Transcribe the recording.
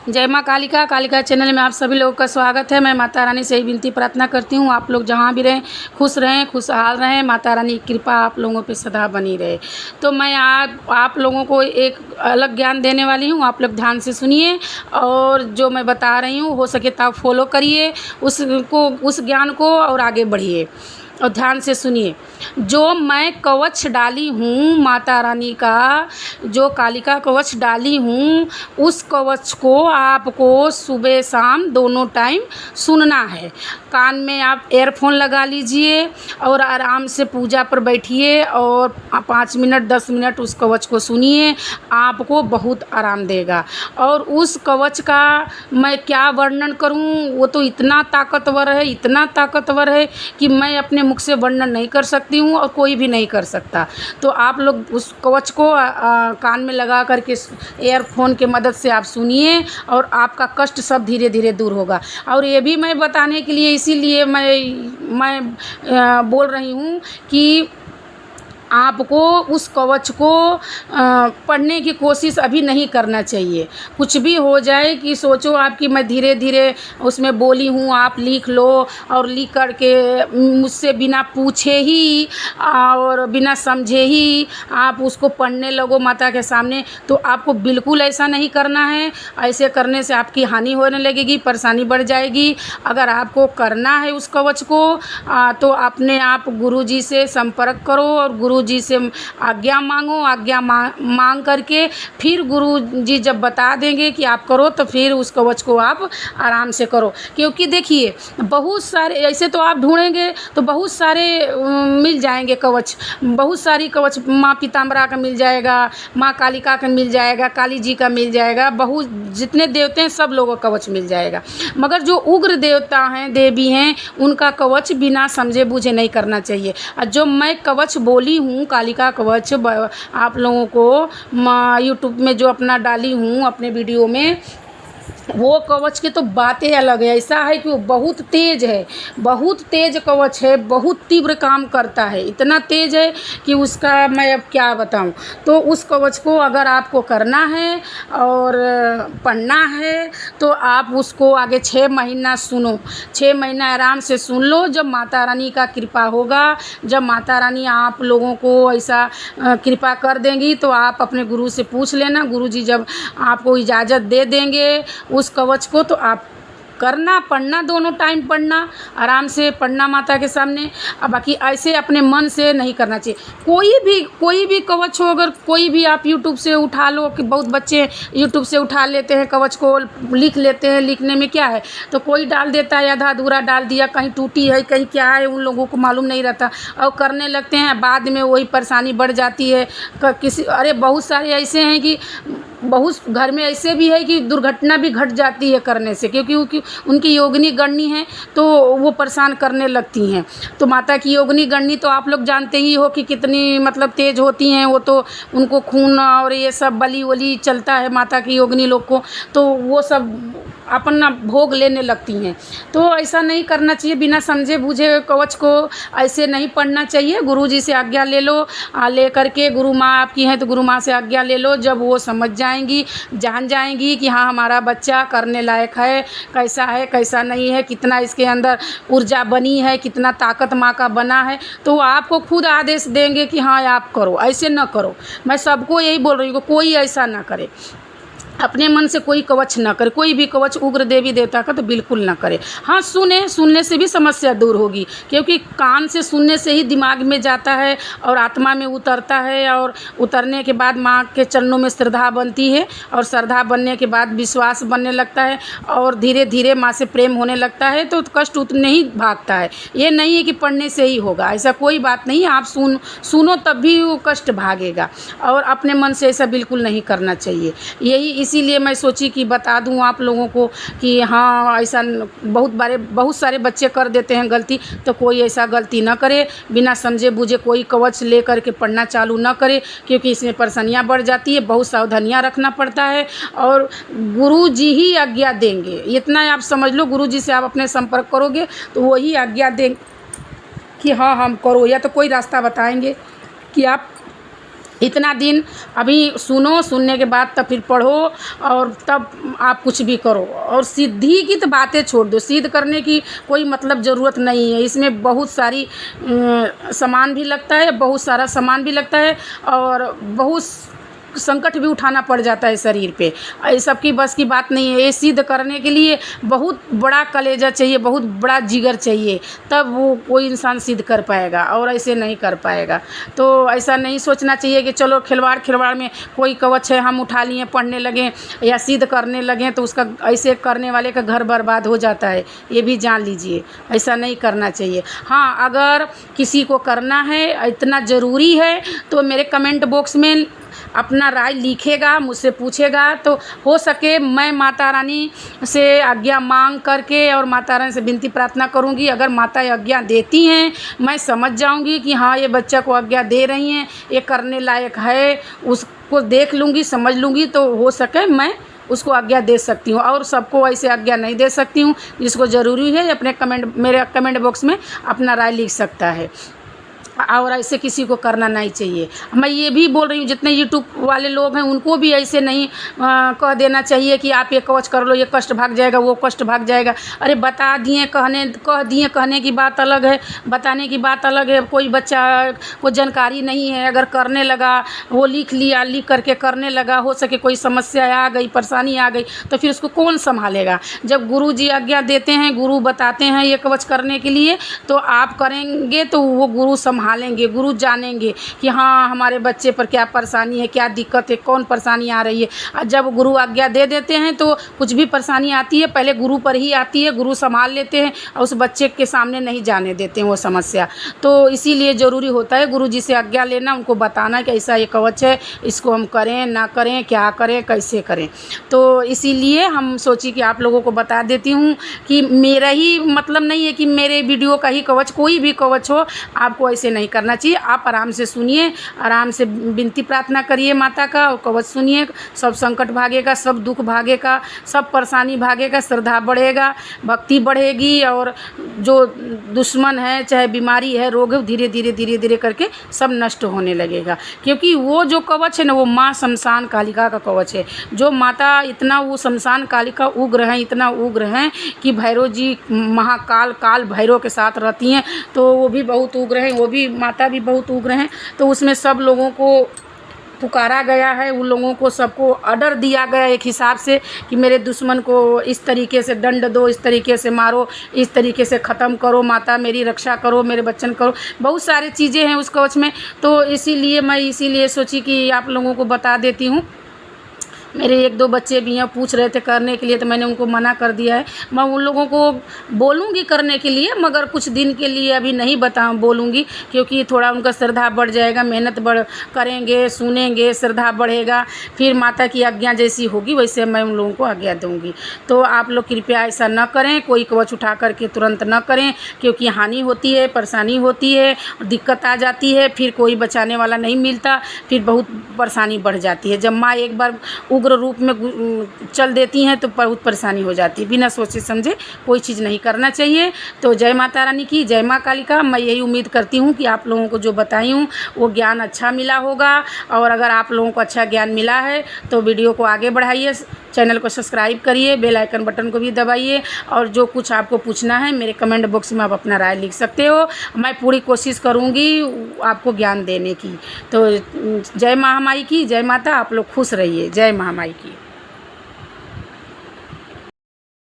जय माँ कालिका कालिका चैनल में आप सभी लोगों का स्वागत है। मैं माता रानी से ही विनती प्रार्थना करती हूँ, आप लोग जहाँ भी रहें खुशहाल रहें, माता रानी की कृपा आप लोगों पे सदा बनी रहे। तो मैं आप लोगों को एक अलग ज्ञान देने वाली हूँ, आप लोग ध्यान से सुनिए और जो मैं बता रही हूँ हो सके तो आप फॉलो करिए उस ज्ञान को और आगे बढ़िए और ध्यान से सुनिए। जो मैं कवच डाली हूँ माता रानी का, जो कालिका कवच डाली हूँ, उस कवच को आपको सुबह शाम दोनों टाइम सुनना है। कान में आप एयरफोन लगा लीजिए और आराम से पूजा पर बैठिए और 5 मिनट 10 मिनट उस कवच को सुनिए, आपको बहुत आराम देगा। और उस कवच का मैं क्या वर्णन करूं, वो तो इतना ताकतवर है कि मैं अपने मुख से वर्णन नहीं कर सकती हूँ और कोई भी नहीं कर सकता। तो आप लोग उस कवच को कान में लगा करके एयरफोन के मदद से आप सुनिए और आपका कष्ट सब धीरे धीरे दूर होगा। और ये भी मैं बताने के लिए इसीलिए मैं बोल रही हूँ कि आपको उस कवच को पढ़ने की कोशिश अभी नहीं करना चाहिए। कुछ भी हो जाए कि सोचो आप कि मैं धीरे धीरे उसमें बोली हूँ, आप लिख लो और लिख कर के मुझसे बिना पूछे ही और बिना समझे ही आप उसको पढ़ने लगो माता के सामने, तो आपको बिल्कुल ऐसा नहीं करना है। ऐसे करने से आपकी हानि होने लगेगी, परेशानी बढ़ जाएगी। अगर आपको करना है उस कवच को तो अपने आप गुरुजी से संपर्क करो और गुरुजी से आज्ञा मांगो। आज्ञा मांग करके फिर गुरुजी जब बता देंगे कि आप करो तो फिर उस कवच को आप आराम से करो। क्योंकि देखिए बहुत सारे ऐसे तो आप ढूंढेंगे तो बहुत सारे मिल जाएंगे कवच, बहुत सारी कवच माँ पीताम्बरा का मिल जाएगा, माँ कालिका का मिल जाएगा, काली जी का मिल जाएगा, बहुत जितने देवते हैं सब लोगों का कवच मिल जाएगा। मगर जो उग्र देवता हैं, देवी हैं, उनका कवच बिना समझे बूझे नहीं करना चाहिए। और जो मैं कवच बोली हूँ कालिका कवच आप लोगों को यूट्यूब में जो अपना डाली हूँ अपने वीडियो में, वो कवच की तो बातें अलग है। ऐसा है कि वो बहुत तेज है, बहुत तेज कवच है, बहुत तीव्र काम करता है, इतना तेज है कि उसका मैं अब क्या बताऊं। तो उस कवच को अगर आपको करना है और पढ़ना है तो आप उसको आगे 6 महीना सुनो, 6 महीना आराम से सुन लो। जब माता रानी का कृपा होगा, जब माता रानी आप लोगों को ऐसा कृपा कर देंगी तो आप अपने गुरु से पूछ लेना, गुरुजी जब आपको इजाज़त दे देंगे उस कवच को तो आप करना, पढ़ना, दोनों टाइम पढ़ना, आराम से पढ़ना माता के सामने। अब बाकी ऐसे अपने मन से नहीं करना चाहिए। कोई भी कवच हो, अगर कोई भी आप यूट्यूब से उठा लो, कि बहुत बच्चे यूट्यूब से उठा लेते हैं कवच को, लिख लेते हैं। लिखने में क्या है, तो कोई डाल देता है, आधा अधूरा डाल दिया, कहीं टूटी है कहीं क्या है, उन लोगों को मालूम नहीं रहता और करने लगते हैं। बाद में वही परेशानी बढ़ जाती है। अरे बहुत सारे ऐसे हैं कि बहुत घर में ऐसे भी है कि दुर्घटना भी घट जाती है करने से, क्योंकि उनकी योगिनी गणनी है तो वो परेशान करने लगती हैं। तो माता की योगिनी गणनी तो आप लोग जानते ही हो कि कितनी मतलब तेज होती हैं। वो तो उनको खून और ये सब बलि वली चलता है माता की योगिनी लोग को, तो वो सब अपना भोग लेने लगती हैं। तो ऐसा नहीं करना चाहिए, बिना समझे बूझे कवच को ऐसे नहीं पढ़ना चाहिए। गुरुजी से आज्ञा ले लो, ले करके गुरु माँ आपकी हैं तो गुरु माँ से आज्ञा ले लो। जब वो समझ जाएंगी, जान जाएंगी कि हाँ हमारा बच्चा करने लायक है, कैसा है कैसा नहीं है, कितना इसके अंदर ऊर्जा बनी है, कितना ताकत माँ का बना है, तो आपको खुद आदेश देंगे कि हाँ आप करो, ऐसे न करो। मैं सबको यही बोल रही हूँ, कोई ऐसा ना करे, अपने मन से कोई कवच ना करे, कोई भी कवच उग्र देवी देवता का तो बिल्कुल ना करे। हाँ सुनने से भी समस्या दूर होगी, क्योंकि कान से सुनने से ही दिमाग में जाता है और आत्मा में उतरता है, और उतरने के बाद माँ के चरणों में श्रद्धा बनती है और श्रद्धा बनने के बाद विश्वास बनने लगता है और धीरे धीरे माँ से प्रेम होने लगता है, तो कष्ट उतने ही भागता है। ये नहीं है कि पढ़ने से ही होगा, ऐसा कोई बात नहीं। आप सुनो तब भी वो कष्ट भागेगा, और अपने मन से ऐसा बिल्कुल नहीं करना चाहिए। यही इसीलिए मैं सोची कि बता दूं आप लोगों को कि हाँ ऐसा बहुत सारे बच्चे कर देते हैं गलती, तो कोई ऐसा गलती ना करे। बिना समझे बूझे कोई कवच ले करके पढ़ना चालू ना करे, क्योंकि इसमें परेशानियां बढ़ जाती है, बहुत सावधानियां रखना पड़ता है और गुरु जी ही आज्ञा देंगे। इतना आप समझ लो, गुरु जी से आप अपने संपर्क करोगे तो वही आज्ञा देंगे कि हाँ हम करो, या तो कोई रास्ता बताएंगे कि आप इतना दिन अभी सुनो, सुनने के बाद तब फिर पढ़ो और तब आप कुछ भी करो। और सिद्धि की तो बातें छोड़ दो, सिद्ध करने की कोई मतलब ज़रूरत नहीं है। इसमें बहुत सारी सामान भी लगता है, बहुत सारा सामान भी लगता है और बहुत संकट भी उठाना पड़ जाता है शरीर पे। ये सबकी बस की बात नहीं है। ये सिद्ध करने के लिए बहुत बड़ा कलेजा चाहिए, बहुत बड़ा जिगर चाहिए, तब वो कोई इंसान सिद्ध कर पाएगा और ऐसे नहीं कर पाएगा। तो ऐसा नहीं सोचना चाहिए कि चलो खिलवाड़ खिलवाड़ में कोई कवच है हम उठा लिए, पढ़ने लगें या सिद्ध करने लगें तो उसका ऐसे करने वाले का घर बर्बाद हो जाता है, ये भी जान लीजिए। ऐसा नहीं करना चाहिए। हाँ, अगर किसी को करना है, इतना ज़रूरी है, तो मेरे कमेंट बॉक्स में अपना राय लिखेगा, मुझसे पूछेगा, तो हो सके मैं माता रानी से आज्ञा मांग करके और माता रानी से विनती प्रार्थना करूंगी। अगर माता आज्ञा देती हैं, मैं समझ जाऊंगी कि हाँ ये बच्चा को आज्ञा दे रही हैं, ये करने लायक है, उसको देख लूँगी, समझ लूँगी, तो हो सके मैं उसको आज्ञा दे सकती हूँ। और सबको ऐसे आज्ञा नहीं दे सकती हूँ। जिसको ज़रूरी है अपने मेरे कमेंट बॉक्स में अपना राय लिख सकता है और ऐसे किसी को करना नहीं चाहिए। मैं ये भी बोल रही हूँ जितने यूट्यूब वाले लोग हैं उनको भी ऐसे नहीं कह देना चाहिए कि आप ये कवच कर लो, ये कष्ट भाग जाएगा, वो कष्ट भाग जाएगा। अरे बता दिए, कह दिए, कहने की बात अलग है, बताने की बात अलग है। कोई बच्चा को जानकारी नहीं है, अगर करने लगा, वो लिख लिया, लिख करके करने लगा, हो सके कोई समस्या आ गई, परेशानी आ गई, तो फिर उसको कौन संभालेगा। जब गुरु जी आज्ञा देते हैं, गुरु बताते हैं ये कवच करने के लिए, तो आप करेंगे तो वो गुरु संभालेंगे, गुरु जानेंगे कि हाँ हमारे बच्चे पर क्या परेशानी है, क्या दिक्कत है, कौन परेशानी आ रही है। और जब गुरु आज्ञा दे देते हैं तो कुछ भी परेशानी आती है पहले गुरु पर ही आती है, गुरु संभाल लेते हैं और उस बच्चे के सामने नहीं जाने देते हैं वो समस्या। तो इसीलिए ज़रूरी होता है गुरु जी से आज्ञा लेना, उनको बताना कि ऐसा ये कवच है, इसको हम करें ना करें, क्या करें, कैसे करें। तो इसीलिए हम सोची कि आप लोगों को बता देती हूँ कि मेरा ही मतलब नहीं है कि मेरे वीडियो का ही कवच, कोई भी कवच हो, आपको ऐसे नहीं करना चाहिए। आप आराम से सुनिए, आराम से विनती प्रार्थना करिए माता का और कवच सुनिए, सब संकट भागेगा, सब दुख भागेगा, सब परेशानी भागेगा, श्रद्धा बढ़ेगा, भक्ति बढ़ेगी और जो दुश्मन है, चाहे बीमारी है, रोग है, धीरे धीरे धीरे धीरे करके सब नष्ट होने लगेगा। क्योंकि वो जो कवच है ना, वो माँ शमशान कालिका का कवच है। जो माता इतना वो शमशान कालिका उग्र हैं, इतना उग्र हैं कि भैरव जी महाकाल काल भैरव के साथ रहती हैं, तो वो भी बहुत उग्र हैं, वो भी माता भी बहुत उग्र हैं। तो उसमें सब लोगों को पुकारा गया है, उन लोगों को सबको ऑर्डर दिया गया एक हिसाब से कि मेरे दुश्मन को इस तरीके से दंड दो, इस तरीके से मारो, इस तरीके से ख़त्म करो, माता मेरी रक्षा करो, मेरे बच्चन करो, बहुत सारी चीज़ें हैं उस कवच में। तो इसीलिए मैं सोची कि आप लोगों को बता देती हूँ। मेरे एक दो बच्चे भी हैं पूछ रहे थे करने के लिए, तो मैंने उनको मना कर दिया है। मैं उन लोगों को बोलूँगी करने के लिए, मगर कुछ दिन के लिए अभी नहीं बोलूँगी, क्योंकि थोड़ा उनका श्रद्धा बढ़ जाएगा, मेहनत करेंगे, सुनेंगे, श्रद्धा बढ़ेगा, फिर माता की आज्ञा जैसी होगी वैसे मैं उन लोगों को आज्ञा दूँगी। तो आप लोग कृपया ऐसा न करें, कोई कवच उठा करके तुरंत न करें, क्योंकि हानि होती है, परेशानी होती है, दिक्कत आ जाती है, फिर कोई बचाने वाला नहीं मिलता, फिर बहुत परेशानी बढ़ जाती है। जब माँ एक बार उग्र रूप में चल देती हैं तो बहुत परेशानी हो जाती है। बिना सोचे समझे कोई चीज़ नहीं करना चाहिए। तो जय माता रानी की, जय माँ कालिका। मैं यही उम्मीद करती हूँ कि आप लोगों को जो बताई हूँ वो ज्ञान अच्छा मिला होगा, और अगर आप लोगों को अच्छा ज्ञान मिला है तो वीडियो को आगे बढ़ाइए, चैनल को सब्सक्राइब करिए, बेल आइकन बटन को भी दबाइए, और जो कुछ आपको पूछना है मेरे कमेंट बॉक्स में आप अपना राय लिख सकते हो। मैं पूरी कोशिश करूँगी आपको ज्ञान देने की। तो जय महामाई की, जय माता। आप लोग खुश रहिए। जय महामाई की।